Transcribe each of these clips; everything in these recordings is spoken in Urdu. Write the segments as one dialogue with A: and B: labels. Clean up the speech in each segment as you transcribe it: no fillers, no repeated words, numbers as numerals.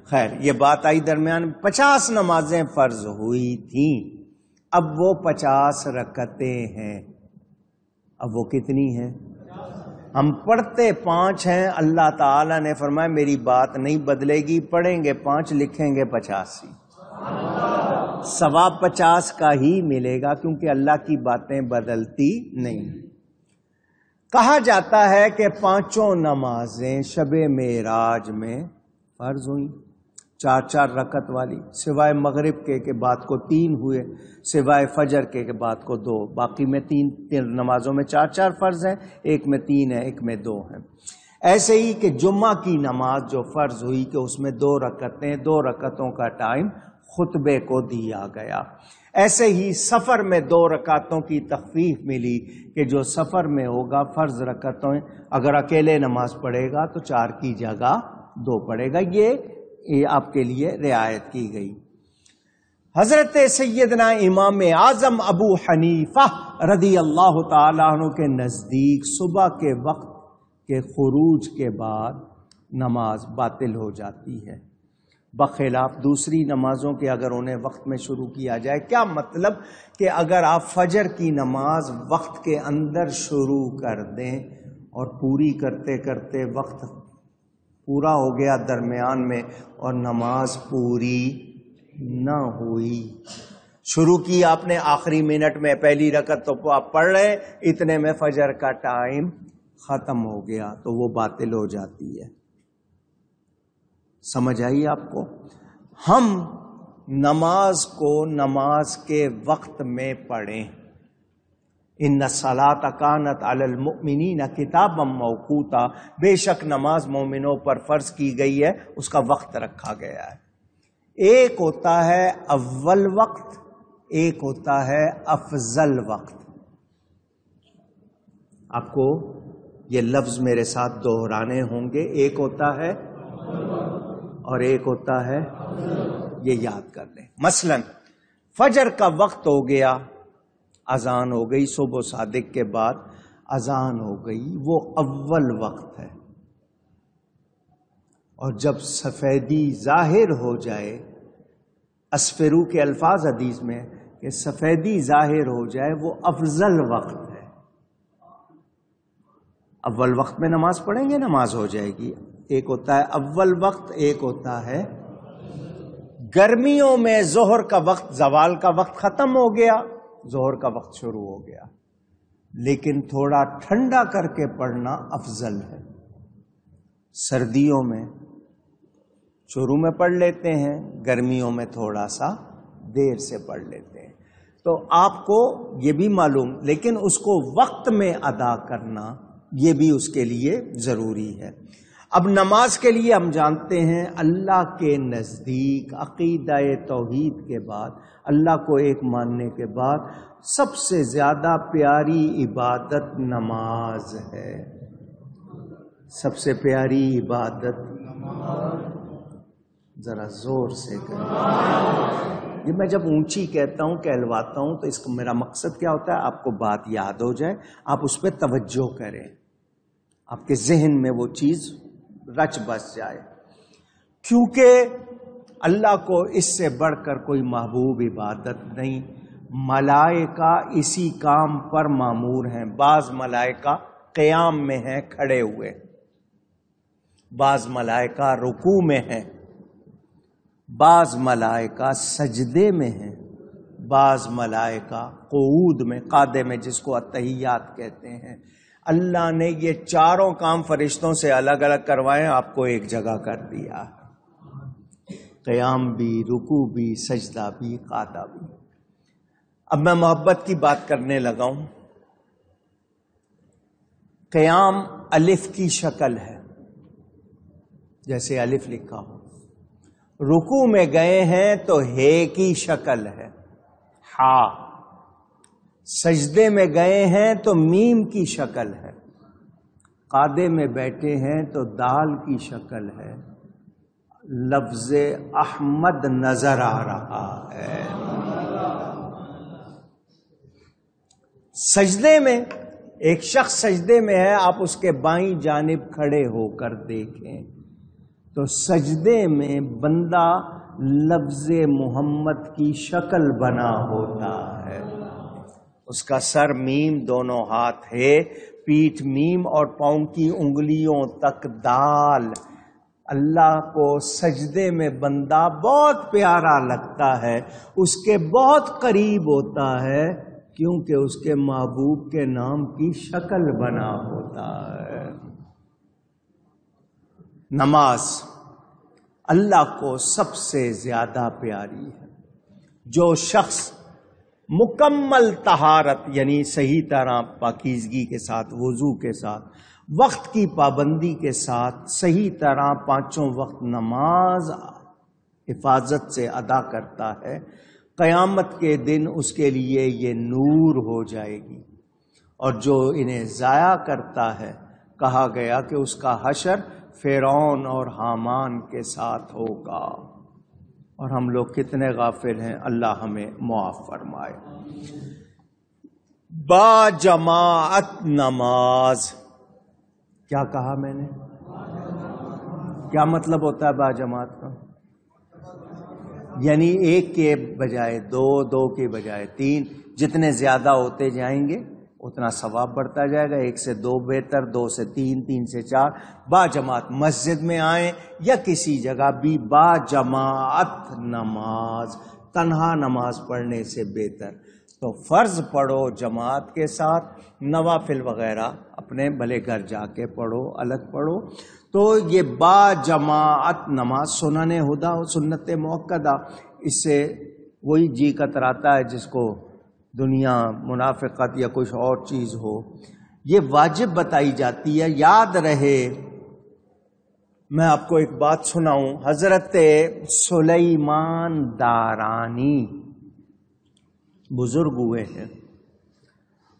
A: خیر یہ بات آئی درمیان 50 نمازیں فرض ہوئی تھیں، اب وہ 50 رکعتیں ہیں، اب وہ کتنی ہیں؟ ہم پڑھتے 5 ہیں، اللہ تعالی نے فرمایا میری بات نہیں بدلے گی، پڑھیں گے 5 لکھیں گے 85، ثواب 50 کا ہی ملے گا، کیونکہ اللہ کی باتیں بدلتی نہیں۔ کہا جاتا ہے کہ 5 نمازیں شب معراج میں فرض ہوئیں، 4 رکعت والی، سوائے مغرب کے بعد کو 3 ہوئے، سوائے فجر کے بعد کو 2، باقی میں 3 نمازوں میں 4 فرض ہیں، ایک میں 3 ہے، ایک میں 2 ہیں۔ ایسے ہی کہ جمعہ کی نماز جو فرض ہوئی کہ اس میں 2 رکعتیں، 2 رکعتوں کا ٹائم خطبے کو دیا گیا۔ ایسے ہی سفر میں 2 رکعتوں کی تخفیف ملی کہ جو سفر میں ہوگا فرض رکعتیں اگر اکیلے نماز پڑھے گا تو 4 کی جگہ 2 پڑھے گا، یہ آپ کے لیے رعایت کی گئی۔ حضرت سیدنا امام اعظم ابو حنیفہ رضی اللہ تعالیٰ عنہ کے نزدیک صبح کے وقت کے خروج کے بعد نماز باطل ہو جاتی ہے، بخلاف دوسری نمازوں کے اگر انہیں وقت میں شروع کیا جائے۔ کیا مطلب کہ اگر آپ فجر کی نماز وقت کے اندر شروع کر دیں اور پوری کرتے کرتے وقت پورا ہو گیا درمیان میں اور نماز پوری نہ ہوئی، شروع کی آپ نے آخری منٹ میں، پہلی رکعت تو آپ پڑھ رہے، اتنے میں فجر کا ٹائم ختم ہو گیا، تو وہ باطل ہو جاتی ہے۔ سمجھ آئی آپ کو؟ ہم نماز کو نماز کے وقت میں پڑھیں۔ ان الصلاۃ کانت علی المؤمنین کتابا موقوتا، بے شک نماز مومنوں پر فرض کی گئی ہے، اس کا وقت رکھا گیا ہے۔ ایک ہوتا ہے اول وقت، ایک ہوتا ہے افضل وقت۔ آپ کو یہ لفظ میرے ساتھ دہرانے ہوں گے، ایک ہوتا ہے اور ایک ہوتا ہے، یہ یاد کر لیں۔ مثلا فجر کا وقت ہو گیا، اذان ہو گئی، صبح صادق کے بعد اذان ہو گئی، وہ اول وقت ہے، اور جب سفیدی ظاہر ہو جائے، اسفرو کے الفاظ حدیث میں کہ سفیدی ظاہر ہو جائے، وہ افضل وقت ہے۔ اول وقت میں نماز پڑھیں گے، نماز ہو جائے گی۔ ایک ہوتا ہے اول وقت، ایک ہوتا ہے گرمیوں میں ظہر کا وقت، زوال کا وقت ختم ہو گیا، ظہر کا وقت شروع ہو گیا، لیکن تھوڑا ٹھنڈا کر کے پڑھنا افضل ہے۔ سردیوں میں شروع میں پڑھ لیتے ہیں، گرمیوں میں تھوڑا سا دیر سے پڑھ لیتے ہیں، تو آپ کو یہ بھی معلوم، لیکن اس کو وقت میں ادا کرنا یہ بھی اس کے لیے ضروری ہے۔ اب نماز کے لیے ہم جانتے ہیں اللہ کے نزدیک عقیدہ توحید کے بعد، اللہ کو ایک ماننے کے بعد سب سے زیادہ پیاری عبادت نماز ہے۔ سب سے پیاری عبادت، ذرا زور سے کریں۔ یہ میں جب اونچی کہتا ہوں، کہلواتا ہوں، تو اس کا میرا مقصد کیا ہوتا ہے؟ آپ کو بات یاد ہو جائے، آپ اس پہ توجہ کریں، آپ کے ذہن میں وہ چیز رچ بس جائے، کیونکہ اللہ کو اس سے بڑھ کر کوئی محبوب عبادت نہیں۔ ملائکہ اسی کام پر مامور ہیں، بعض ملائکہ قیام میں ہیں کھڑے ہوئے، بعض ملائکہ رکوع میں ہیں، بعض ملائکہ سجدے میں ہیں، بعض ملائکہ قعود میں، قعدے میں، جس کو التحیات کہتے ہیں۔ اللہ نے یہ چاروں کام فرشتوں سے الگ الگ کروائے، آپ کو ایک جگہ کر دیا، قیام بھی، رکوع بھی، سجدہ بھی، قعدہ بھی۔ اب میں محبت کی بات کرنے لگا ہوں۔ قیام الف کی شکل ہے، جیسے الف لکھا ہو۔ رکوع میں گئے ہیں تو ہے کی شکل ہے، ہا۔ سجدے میں گئے ہیں تو میم کی شکل ہے، قعدے میں بیٹھے ہیں تو دال کی شکل ہے، لفظ احمد نظر آ رہا ہے۔ سجدے میں ایک شخص سجدے میں ہے، آپ اس کے بائیں جانب کھڑے ہو کر دیکھیں تو سجدے میں بندہ لفظ محمد کی شکل بنا ہوتا ہے. اس کا سر میم، دونوں ہاتھ ہے، پیٹھ میم اور پاؤں کی انگلیوں تک دال. اللہ کو سجدے میں بندہ بہت پیارا لگتا ہے، اس کے بہت قریب ہوتا ہے، کیونکہ اس کے محبوب کے نام کی شکل بنا ہوتا ہے. نماز اللہ کو سب سے زیادہ پیاری ہے. جو شخص مکمل طہارت یعنی صحیح طرح پاکیزگی کے ساتھ، وضو کے ساتھ، وقت کی پابندی کے ساتھ صحیح طرح 5 وقت نماز حفاظت سے ادا کرتا ہے، قیامت کے دن اس کے لیے یہ نور ہو جائے گی. اور جو انہیں ضائع کرتا ہے، کہا گیا کہ اس کا حشر فرعون اور حامان کے ساتھ ہوگا. اور ہم لوگ کتنے غافل ہیں، اللہ ہمیں معاف فرمائے. با جماعت نماز، کیا کہا میں نے؟ کیا مطلب ہوتا ہے با جماعت کا؟ یعنی ایک کے بجائے دو، دو کے بجائے 3، جتنے زیادہ ہوتے جائیں گے اتنا ثواب بڑھتا جائے گا. 1 سے 2 بہتر، 2 سے 3، 3 سے 4. با جماعت مسجد میں آئیں یا کسی جگہ بھی با جماعت نماز، تنہا نماز پڑھنے سے بہتر. تو فرض پڑھو جماعت کے ساتھ، نوافل وغیرہ اپنے بھلے گھر جا کے پڑھو، الگ پڑھو. تو یہ با جماعت نماز سنن ہدا، سنت موقدہ، اس سے وہی جی کتراتا ہے جس کو دنیا، منافقت یا کچھ اور چیز ہو. یہ واجب بتائی جاتی ہے. یاد رہے، میں آپ کو ایک بات سناؤں. حضرت سلیمان دارانی بزرگ ہوئے ہیں،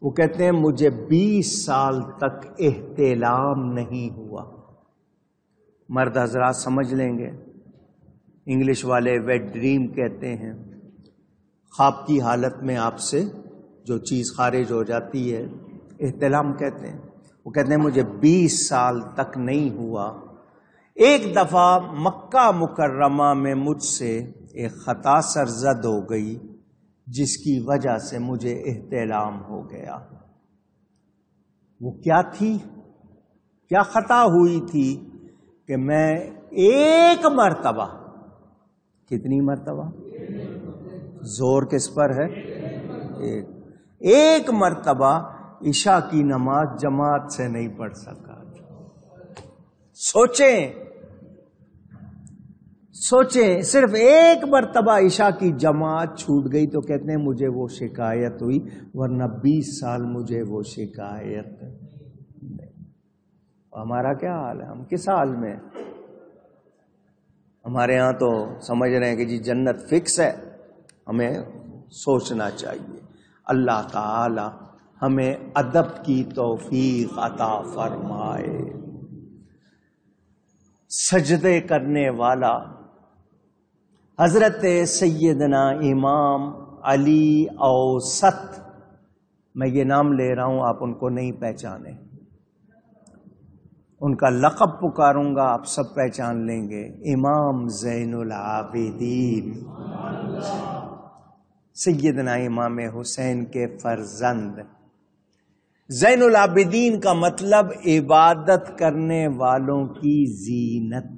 A: وہ کہتے ہیں مجھے 20 سال تک احتلام نہیں ہوا. مرد حضرات سمجھ لیں گے، انگلش والے ویٹ ڈریم کہتے ہیں. خواب کی حالت میں آپ سے جو چیز خارج ہو جاتی ہے، احتلام کہتے ہیں. وہ کہتے ہیں مجھے 20 سال تک نہیں ہوا. ایک دفعہ مکہ مکرمہ میں مجھ سے ایک خطا سرزد ہو گئی، جس کی وجہ سے مجھے احتلام ہو گیا. وہ کیا تھی؟ کیا خطا ہوئی تھی؟ کہ میں ایک مرتبہ، کتنی مرتبہ؟ زور کس پر ہے؟ ایک مرتبہ عشاء کی نماز جماعت سے نہیں پڑھ سکا. سوچیں صرف ایک مرتبہ عشاء کی جماعت چھوٹ گئی تو کہتے ہیں مجھے وہ شکایت ہوئی، ورنہ 20 سال مجھے وہ شکایت نہیں. ہمارا کیا حال ہے؟ ہم کس حال میں؟ ہمارے ہاں تو سمجھ رہے ہیں کہ جی جنت فکس ہے. ہمیں سوچنا چاہیے. اللہ تعالی ہمیں ادب کی توفیق عطا فرمائے. سجدے کرنے والا حضرت سیدنا امام علی اوسط، میں یہ نام لے رہا ہوں، آپ ان کو نہیں پہچانے، ان کا لقب پکاروں گا، آپ سب پہچان لیں گے. امام زین العابدین، سیدنا امام حسین کے فرزند. زین العابدین کا مطلب عبادت کرنے والوں کی زینت.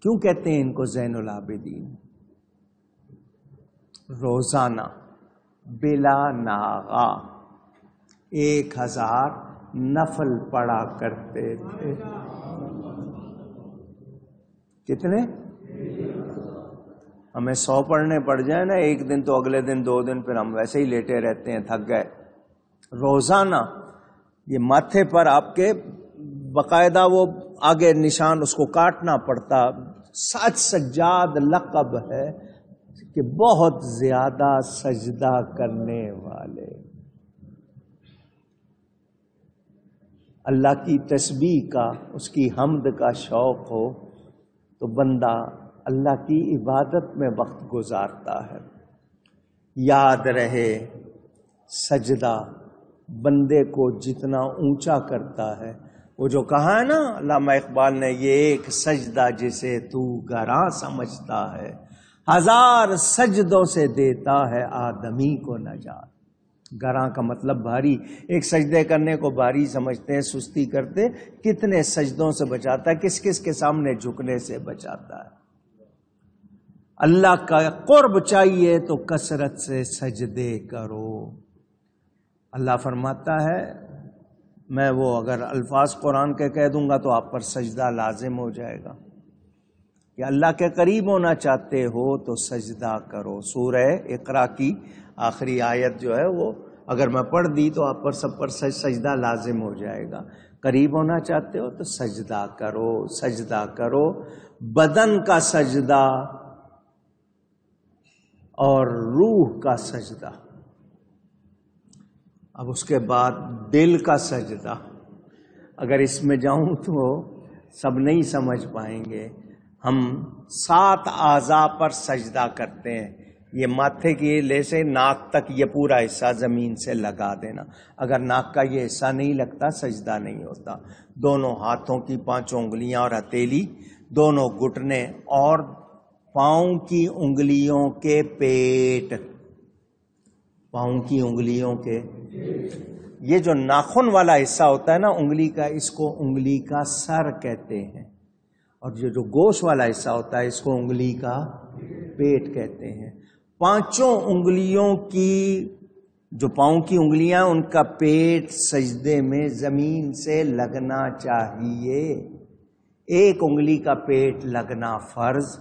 A: کیوں کہتے ہیں ان کو زین العابدین؟ روزانہ بلا ناغا 1000 نفل پڑھا کرتے تھے. کتنے؟ ہمیں 100 پڑھنے پڑ جائیں نا ایک دن تو اگلے دن 2 دن پھر ہم ویسے ہی لیٹے رہتے ہیں، تھک گئے. روزانہ یہ ماتھے پر آپ کے باقاعدہ وہ آگے نشان، اس کو کاٹنا پڑتا. سجاد لقب ہے کہ بہت زیادہ سجدہ کرنے والے. اللہ کی تسبیح کا، اس کی حمد کا شوق ہو تو بندہ اللہ کی عبادت میں وقت گزارتا ہے. یاد رہے، سجدہ بندے کو جتنا اونچا کرتا ہے وہ جو کہا ہے نا علامہ اقبال نے، یہ ایک سجدہ جسے تو گراں سمجھتا ہے، ہزار سجدوں سے دیتا ہے آدمی کو نجات۔ گراں کا مطلب بھاری، ایک سجدے کرنے کو بھاری سمجھتے ہیں، سستی کرتے، کتنے سجدوں سے بچاتا ہے، کس کس کے سامنے جھکنے سے بچاتا ہے۔ اللہ کا قرب چاہیے تو کثرت سے سجدے کرو۔ اللہ فرماتا ہے میں وہ اگر الفاظ قرآن کے کہہ دوں گا تو آپ پر سجدہ لازم ہو جائے گا کہ اللہ کے قریب ہونا چاہتے ہو تو سجدہ کرو۔ سورہ اقرا کی آخری آیت جو ہے وہ اگر میں پڑھ دی تو آپ پر سب پر سجدہ لازم ہو جائے گا۔ قریب ہونا چاہتے ہو تو سجدہ کرو، سجدہ کرو، بدن کا سجدہ اور روح کا سجدہ۔ اب اس کے بعد دل کا سجدہ، اگر اس میں جاؤں تو سب نہیں سمجھ پائیں گے۔ ہم 7 اعضاء پر سجدہ کرتے ہیں، یہ ماتھے کی لے سے ناک تک یہ پورا حصہ زمین سے لگا دینا، اگر ناک کا یہ حصہ نہیں لگتا سجدہ نہیں ہوتا۔ دونوں ہاتھوں کی 5 انگلیاں اور ہتھیلی، دونوں گھٹنے اور پاؤں کی انگلیوں کے پیٹ، پاؤں کی انگلیوں کے، یہ جو ناخن والا حصہ ہوتا ہے نا انگلی کا، اس کو انگلی کا سر کہتے ہیں، اور یہ جو گوشت والا حصہ ہوتا ہے اس کو انگلی کا پیٹ کہتے ہیں۔ 5 انگلیوں کی جو پاؤں کی انگلیاں، ان کا پیٹ سجدے میں زمین سے لگنا چاہیے۔ 1 انگلی کا پیٹ لگنا فرض،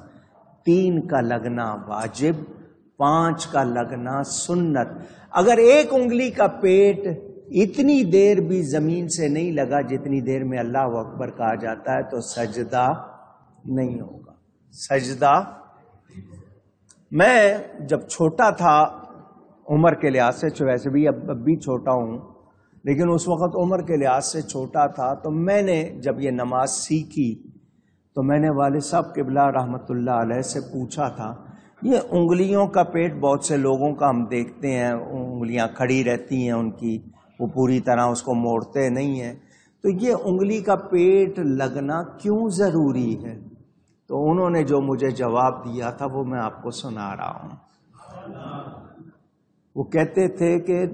A: 3 کا لگنا واجب، 5 کا لگنا سنت۔ اگر 1 انگلی کا پیٹ اتنی دیر بھی زمین سے نہیں لگا جتنی دیر میں اللہ اکبر کہا جاتا ہے تو سجدہ نہیں ہوگا۔ سجدہ، میں جب چھوٹا تھا عمر کے لحاظ سے، ویسے بھی اب بھی چھوٹا ہوں لیکن اس وقت عمر کے لحاظ سے چھوٹا تھا، تو میں نے جب یہ نماز سیکھی تو میں نے والد صاحب قبلہ رحمۃ اللہ علیہ سے پوچھا تھا، یہ انگلیوں کا پیٹ بہت سے لوگوں کا ہم دیکھتے ہیں انگلیاں کھڑی رہتی ہیں ان کی، وہ پوری طرح اس کو موڑتے نہیں ہیں، تو یہ انگلی کا پیٹ لگنا کیوں ضروری ہے؟ تو انہوں نے جو مجھے جواب دیا تھا وہ میں آپ کو سنا رہا ہوں۔ وہ کہتے تھے کہ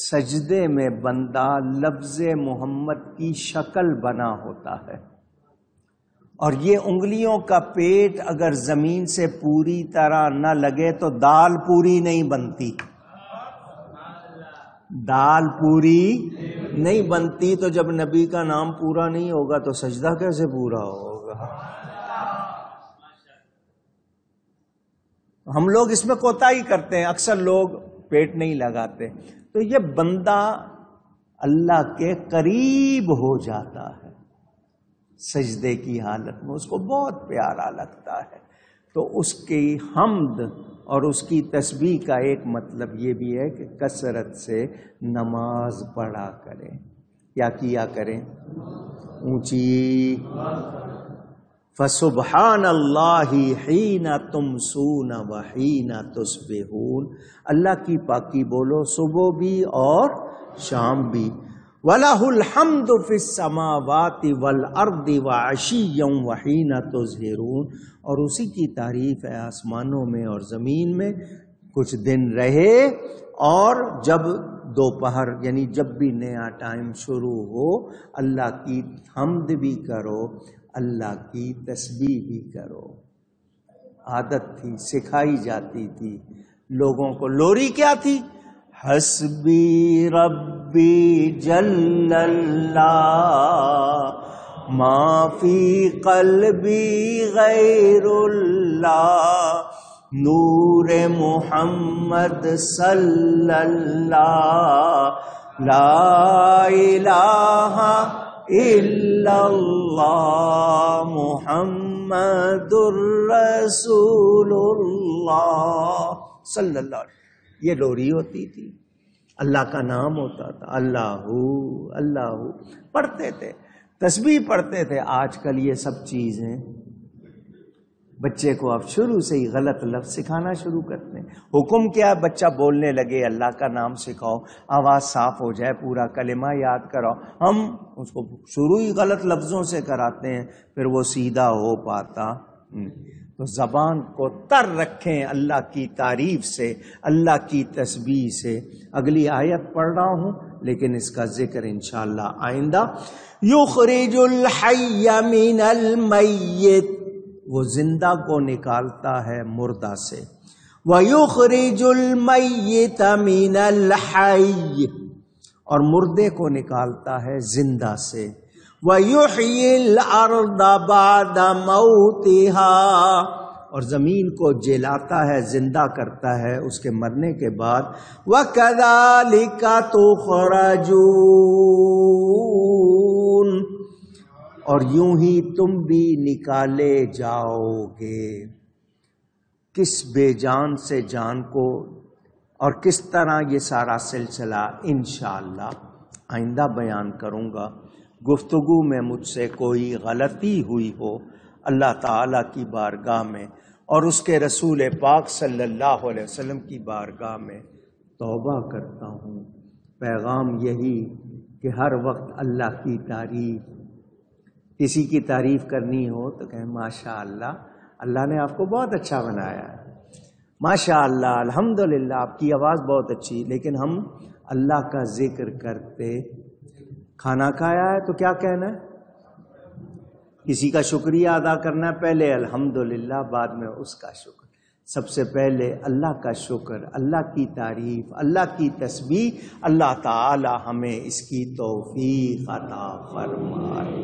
A: سجدے میں بندہ لفظ محمد کی شکل بنا ہوتا ہے، اور یہ انگلیوں کا پیٹ اگر زمین سے پوری طرح نہ لگے تو دال پوری نہیں بنتی، دال پوری نہیں بنتی۔ تو جب نبی کا نام پورا نہیں ہوگا تو سجدہ کیسے پورا ہوگا؟ ہم لوگ اس میں کوتاہی کرتے ہیں، اکثر لوگ پیٹ نہیں لگاتے، تو یہ بندہ اللہ کے قریب ہو جاتا ہے سجدے کی حالت میں، اس کو بہت پیارا لگتا ہے۔ تو اس کی حمد اور اس کی تسبیح کا ایک مطلب یہ بھی ہے کہ کثرت سے نماز پڑھا کریں۔ کیا کیا کریں؟ اونچی فسبحان اللہ حین تمسون وحین تصبحون، اللہ کی پاکی بولو صبح بھی اور شام بھی۔ وَلَهُ الْحَمْدُ فِي السَّمَاوَاتِ وَالْأَرْضِ وَعَشِيًّا وَحِينَ تُظْهِرُونَ، اور اسی کی تعریف ہے آسمانوں میں اور زمین میں کچھ دن رہے، اور جب دوپہر یعنی جب بھی نیا ٹائم شروع ہو اللہ کی حمد بھی کرو، اللہ کی تسبیح بھی کرو۔ عادت تھی، سکھائی جاتی تھی لوگوں کو۔ لوری کیا تھی؟ حسبی ربی جل اللہ ما فی قلبی غیر اللہ نور محمد صلی اللہ لا الہ الا اللہ محمد الرسول اللہ صلی اللہ علیہ وسلم۔ یہ لوری ہوتی تھی، اللہ کا نام ہوتا تھا، اللہ اللہ پڑھتے تھے، تسبیح پڑھتے تھے۔ آج کل یہ سب چیزیں بچے کو اب شروع سے ہی غلط لفظ سکھانا شروع کرتے ہیں. حکم کیا ہے؟ بچہ بولنے لگے اللہ کا نام سکھاؤ، آواز صاف ہو جائے، پورا کلمہ یاد کراؤ. ہم اس کو شروع ہی غلط لفظوں سے کراتے ہیں، پھر وہ سیدھا ہو پاتا. تو زبان کو تر رکھیں اللہ کی تعریف سے، اللہ کی تسبیح سے. اگلی آیت پڑھ رہا ہوں لیکن اس کا ذکر انشاءاللہ آئندہ. یخرج الحی من المیت، وہ زندہ کو نکالتا ہے مردہ سے. وَيُخْرِجُ الْمَيِّتَ مِنَ الْحَيِّ، اور مردے کو نکالتا ہے زندہ سے. وَيُحْيِي الْأَرْضَ بَعْدَ مَوْتِهَا، اور زمین کو جلاتا ہے، زندہ کرتا ہے اس کے مرنے کے بعد. وَكَذَلِكَ تُخْرَجُونَ، اور یوں ہی تم بھی نکالے جاؤ گے. کس بے جان سے جان کو، اور کس طرح یہ سارا سلسلہ انشاءاللہ آئندہ بیان کروں گا. گفتگو میں مجھ سے کوئی غلطی ہوئی ہو اللہ تعالیٰ کی بارگاہ میں اور اس کے رسول پاک صلی اللہ علیہ وسلم کی بارگاہ میں توبہ کرتا ہوں. پیغام یہی کہ ہر وقت اللہ کی تعریف، کسی کی تعریف کرنی ہو تو کہیں ماشاء اللہ، اللہ نے آپ کو بہت اچھا بنایا ہے، ماشاء اللہ، الحمدللہ آپ کی آواز بہت اچھی. لیکن ہم اللہ کا ذکر کرتے، کھانا کھایا ہے تو کیا کہنا ہے؟ کسی کا شکریہ ادا کرنا ہے، پہلے الحمدللہ، بعد میں اس کا شکر. سب سے پہلے اللہ کا شکر، اللہ کی تعریف، اللہ کی تسبیح. اللہ تعالی ہمیں اس کی توفیق عطا فرمائے.